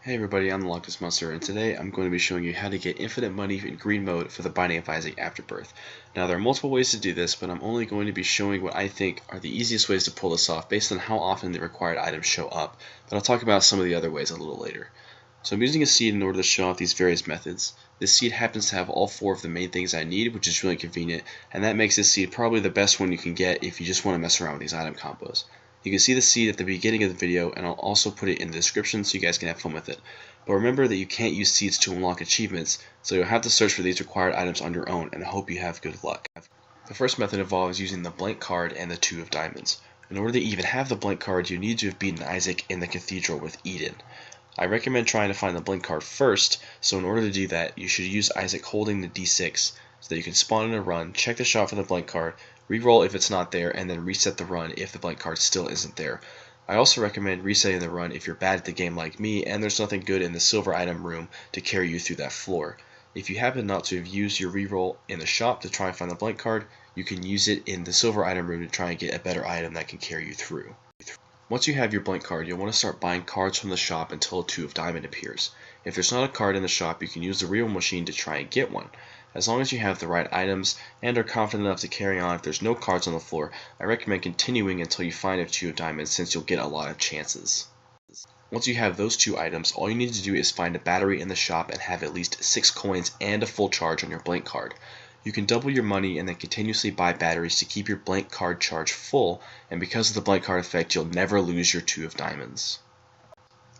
Hey everybody, I'm LokNezMunstr, and today I'm going to be showing you how to get infinite money in green mode for the Binding of Isaac Afterbirth. Now there are multiple ways to do this, but I'm only going to be showing what I think are the easiest ways to pull this off based on how often the required items show up, but I'll talk about some of the other ways a little later. So I'm using a seed in order to show off these various methods. This seed happens to have all four of the main things I need, which is really convenient, and that makes this seed probably the best one you can get if you just want to mess around with these item combos. You can see the seed at the beginning of the video, and I'll also put it in the description so you guys can have fun with it. But remember that you can't use seeds to unlock achievements, so you'll have to search for these required items on your own, and I hope you have good luck. The first method involves using the blank card and the 2 of diamonds. In order to even have the blank card, you need to have beaten Isaac in the cathedral with Eden. I recommend trying to find the blank card first, so in order to do that, you should use Isaac holding the D6, so that you can spawn in a run, check the shop for the blank card, reroll if it's not there, and then reset the run if the blank card still isn't there. I also recommend resetting the run if you're bad at the game like me and there's nothing good in the silver item room to carry you through that floor. If you happen not to have used your reroll in the shop to try and find the blank card, you can use it in the silver item room to try and get a better item that can carry you through. Once you have your blank card, you'll want to start buying cards from the shop until a 2 of diamond appears. If there's not a card in the shop, you can use the reroll machine to try and get one. As long as you have the right items and are confident enough to carry on if there's no cards on the floor, I recommend continuing until you find a 2 of diamonds since you'll get a lot of chances. Once you have those 2 items, all you need to do is find a battery in the shop and have at least 6 coins and a full charge on your blank card. You can double your money and then continuously buy batteries to keep your blank card charge full, and because of the blank card effect, you'll never lose your 2 of diamonds.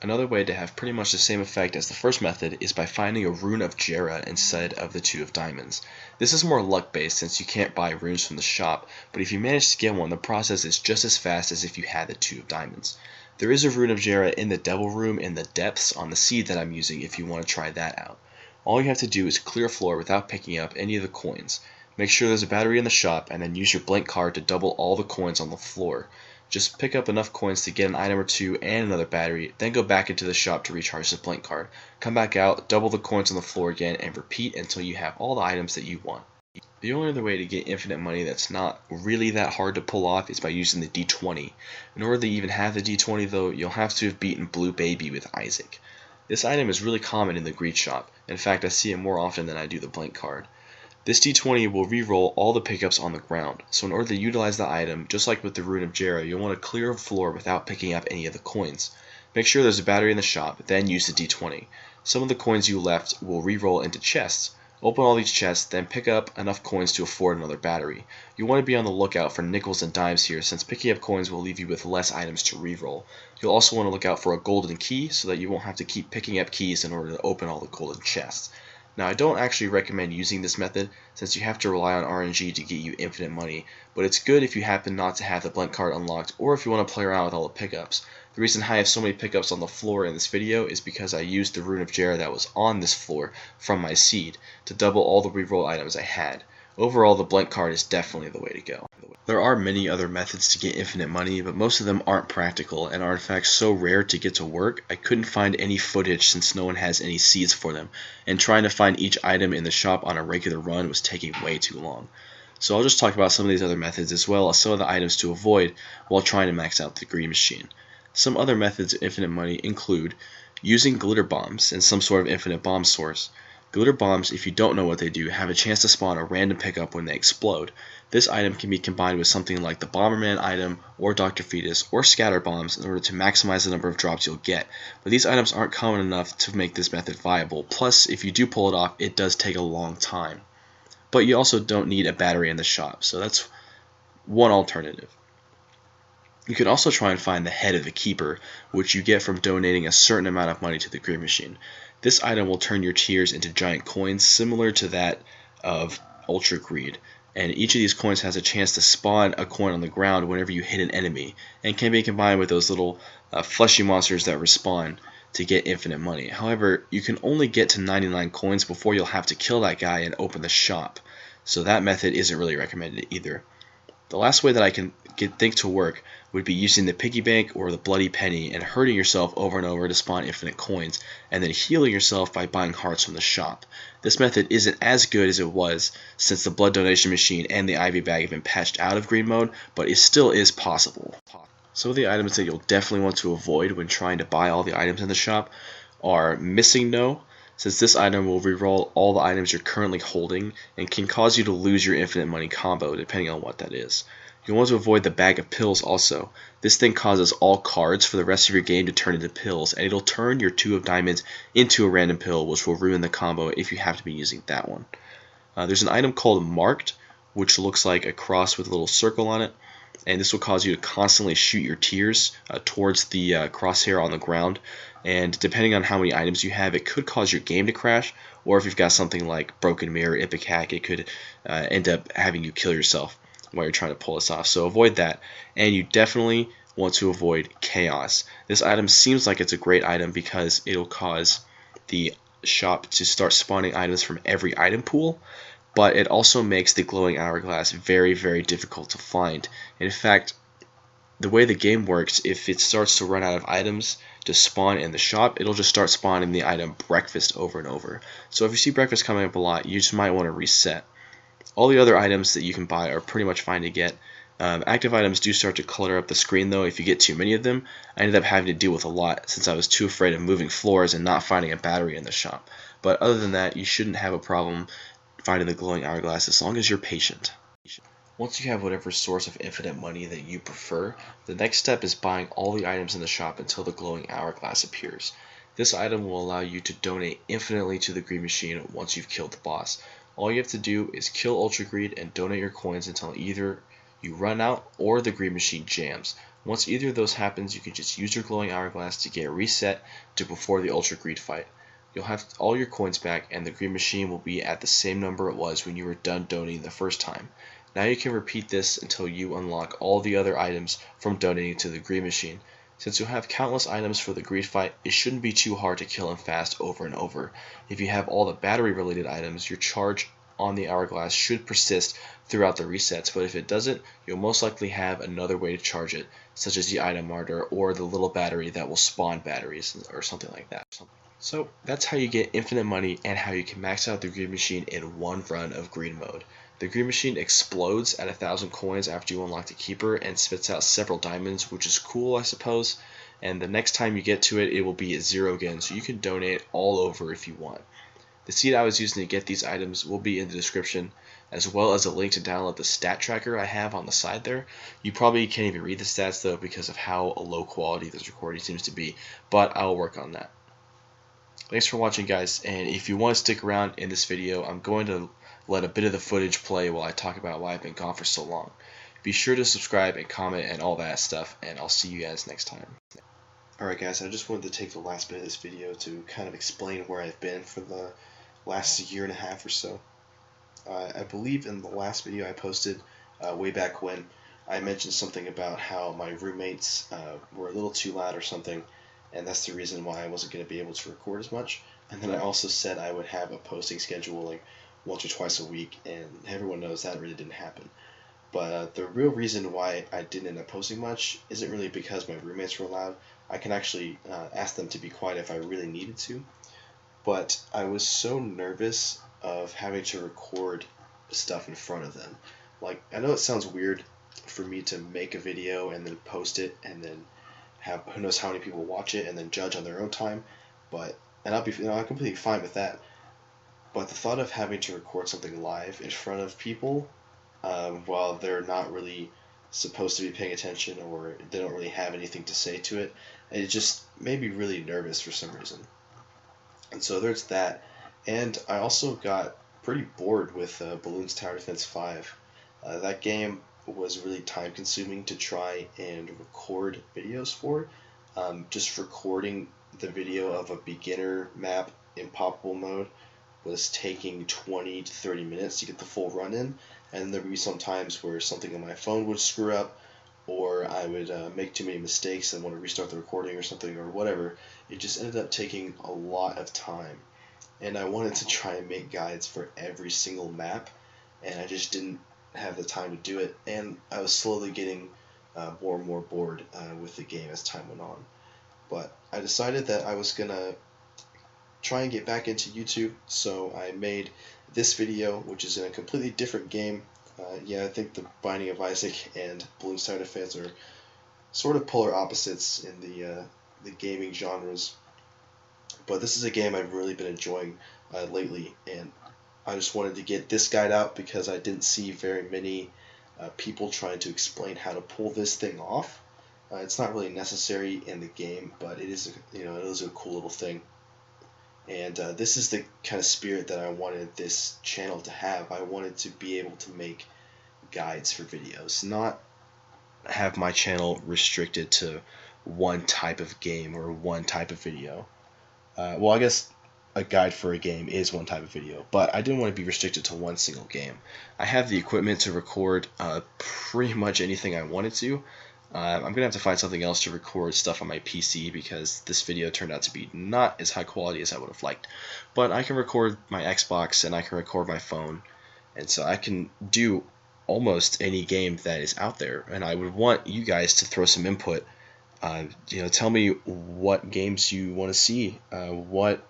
Another way to have pretty much the same effect as the first method is by finding a rune of jera instead of the 2 of diamonds. This is more luck based since you can't buy runes from the shop, but if you manage to get one, the process is just as fast as if you had the 2 of diamonds. There is a rune of jera in the devil room in the depths on the seed that I'm using if you want to try that out. All you have to do is clear a floor without picking up any of the coins. Make sure there's a battery in the shop and then use your blank card to double all the coins on the floor. Just pick up enough coins to get an item or 2 and another battery, then go back into the shop to recharge the blank card. Come back out, double the coins on the floor again, and repeat until you have all the items that you want. The only other way to get infinite money that's not really that hard to pull off is by using the D20. In order to even have the D20 though, you'll have to have beaten Blue Baby with Isaac. This item is really common in the greed shop. In fact, I see it more often than I do the blank card. This D20 will re-roll all the pickups on the ground, so in order to utilize the item, just like with the rune of jera, you'll want to clear a floor without picking up any of the coins. Make sure there's a battery in the shop, then use the D20. Some of the coins you left will re-roll into chests. Open all these chests, then pick up enough coins to afford another battery. You want to be on the lookout for nickels and dimes here, since picking up coins will leave you with less items to re-roll. You'll also want to look out for a golden key, so that you won't have to keep picking up keys in order to open all the golden chests. Now, I don't actually recommend using this method, since you have to rely on RNG to get you infinite money, but it's good if you happen not to have the blank card unlocked, or if you want to play around with all the pickups. The reason I have so many pickups on the floor in this video is because I used the rune of jera that was on this floor from my seed to double all the reroll items I had. Overall, the blank card is definitely the way to go. There are many other methods to get infinite money, but most of them aren't practical and are in fact so rare to get to work, I couldn't find any footage since no one has any seeds for them, and trying to find each item in the shop on a regular run was taking way too long. So I'll just talk about some of these other methods as well as some of the items to avoid while trying to max out the greed machine. Some other methods of infinite money include using glitter bombs and some sort of infinite bomb source. Glitter bombs, if you don't know what they do, have a chance to spawn a random pickup when they explode. This item can be combined with something like the Bomberman item or Dr. Fetus or scatter bombs in order to maximize the number of drops you'll get, but these items aren't common enough to make this method viable, plus if you do pull it off, it does take a long time. But you also don't need a battery in the shop, so that's one alternative. You can also try and find the head of the keeper, which you get from donating a certain amount of money to the greed machine. This item will turn your tears into giant coins similar to that of Ultra Greed, and each of these coins has a chance to spawn a coin on the ground whenever you hit an enemy, and can be combined with those little fleshy monsters that respawn to get infinite money. However, you can only get to 99 coins before you'll have to kill that guy and open the shop, so that method isn't really recommended either. The last way that I can think to work would be using the piggy bank or the bloody penny and hurting yourself over and over to spawn infinite coins, and then healing yourself by buying hearts from the shop. This method isn't as good as it was since the blood donation machine and the IV bag have been patched out of greed mode, but it still is possible. Some of the items that you'll definitely want to avoid when trying to buy all the items in the shop are Missing No, since this item will reroll all the items you're currently holding and can cause you to lose your infinite money combo depending on what that is. You'll want to avoid the Bag of Pills also. This thing causes all cards for the rest of your game to turn into pills, and it'll turn your 2 of diamonds into a random pill, which will ruin the combo if you have to be using that one. There's an item called Marked, which looks like a cross with a little circle on it, and this will cause you to constantly shoot your tears towards the crosshair on the ground, and depending on how many items you have, it could cause your game to crash, or if you've got something like Broken Mirror, Epic Hack, it could end up having you kill yourself while you're trying to pull this off. So avoid that, and you definitely want to avoid Chaos. This item seems like it's a great item because it'll cause the shop to start spawning items from every item pool, but it also makes the glowing hourglass very, very difficult to find. In fact, the way the game works, if it starts to run out of items to spawn in the shop, it'll just start spawning the item Breakfast over and over. So if you see Breakfast coming up a lot, you just might want to reset. All the other items that you can buy are pretty much fine to get. Active items do start to clutter up the screen though if you get too many of them. I ended up having to deal with a lot since I was too afraid of moving floors and not finding a battery in the shop. But other than that, you shouldn't have a problem finding the glowing hourglass as long as you're patient. Once you have whatever source of infinite money that you prefer, the next step is buying all the items in the shop until the glowing hourglass appears. This item will allow you to donate infinitely to the greed machine once you've killed the boss. All you have to do is kill Ultra Greed and donate your coins until either you run out or the greed machine jams. Once either of those happens, you can just use your glowing hourglass to get reset to before the Ultra Greed fight. You'll have all your coins back and the greed machine will be at the same number it was when you were done donating the first time. Now you can repeat this until you unlock all the other items from donating to the greed machine. Since you'll have countless items for the greed fight, it shouldn't be too hard to kill him fast over and over. If you have all the battery related items, your charge on the hourglass should persist throughout the resets, but if it doesn't, you'll most likely have another way to charge it, such as the item martyr or the little battery that will spawn batteries or something like that. So that's how you get infinite money and how you can max out the greed machine in one run of greed mode. The greed machine explodes at 1,000 coins after you unlock the keeper and spits out several diamonds, which is cool I suppose, and the next time you get to it, it will be at 0 again, so you can donate all over if you want. The seed I was using to get these items will be in the description, as well as a link to download the stat tracker I have on the side there. You probably can't even read the stats though because of how low quality this recording seems to be, but I'll work on that. Thanks for watching guys, and if you want to stick around in this video, I'm going to let a bit of the footage play while I talk about why I've been gone for so long. Be sure to subscribe and comment and all that stuff, and I'll see you guys next time. Alright guys, I just wanted to take the last bit of this video to kind of explain where I've been for the last year and a half or so. I believe in the last video I posted way back when, I mentioned something about how my roommates were a little too loud or something, and that's the reason why I wasn't going to be able to record as much. And then I also said I would have a posting schedule like once or twice a week, and everyone knows that really didn't happen. But the real reason why I didn't end up posting much isn't really because my roommates were loud. I can actually ask them to be quiet if I really needed to. But I was so nervous of having to record stuff in front of them. Like, I know it sounds weird for me to make a video and then post it and then have who knows how many people watch it and then judge on their own time, and I'm completely fine with that. But the thought of having to record something live in front of people while they're not really supposed to be paying attention or they don't really have anything to say to it, it just made me really nervous for some reason. And so there's that, and I also got pretty bored with Bloons Tower Defense 5. That game was really time consuming to try and record videos for. Just recording the video of a beginner map in poppable mode was taking 20 to 30 minutes to get the full run in, and there would be some times where something on my phone would screw up, or I would make too many mistakes and want to restart the recording or something or whatever. It just ended up taking a lot of time, and I wanted to try and make guides for every single map, and I just didn't have the time to do it, and I was slowly getting more and more bored with the game as time went on. But I decided that I was gonna try and get back into YouTube, so I made this video, which is in a completely different game. Yeah, I think the Binding of Isaac and Bloons Tower Defense are sort of polar opposites in the gaming genres, But this is a game I've really been enjoying lately, and I just wanted to get this guide out because I didn't see very many people trying to explain how to pull this thing off. It's not really necessary in the game, but it is, it is a cool little thing. And this is the kind of spirit that I wanted this channel to have. I wanted to be able to make guides for videos, not have my channel restricted to one type of game or one type of video. Well, I guess a guide for a game is one type of video, but I didn't want to be restricted to one single game. I have the equipment to record pretty much anything I wanted to. I'm going to have to find something else to record stuff on my PC because this video turned out to be not as high quality as I would have liked. But I can record my Xbox and I can record my phone, and so I can do almost any game that is out there. And I would want you guys to throw some input. Tell me what games you want to see, what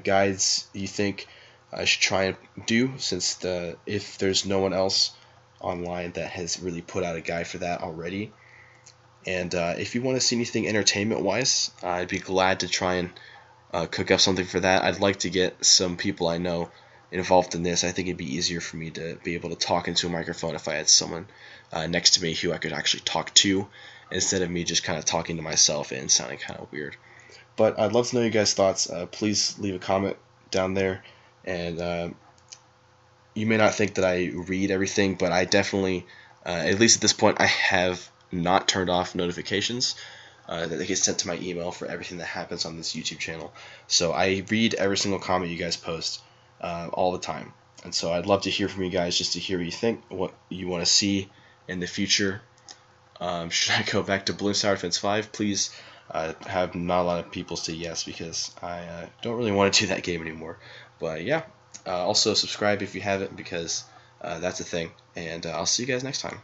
guides you think I should try and do, since if there's no one else online that has really put out a guide for that already. And if you want to see anything entertainment-wise, I'd be glad to try and cook up something for that. I'd like to get some people I know involved in this. I think it'd be easier for me to be able to talk into a microphone if I had someone next to me who I could actually talk to, instead of me just kind of talking to myself and sounding kind of weird. But I'd love to know you guys' thoughts. Please leave a comment down there. And you may not think that I read everything, but I definitely, at least at this point, I have not turned off notifications that they get sent to my email for everything that happens on this YouTube channel. So I read every single comment you guys post all the time. And so I'd love to hear from you guys, just to hear what you think, what you want to see in the future. Should I go back to Bloom Sour Defense 5? Please have not a lot of people say yes, because I don't really want to do that game anymore. But yeah, also subscribe if you haven't, because that's a thing. And I'll see you guys next time.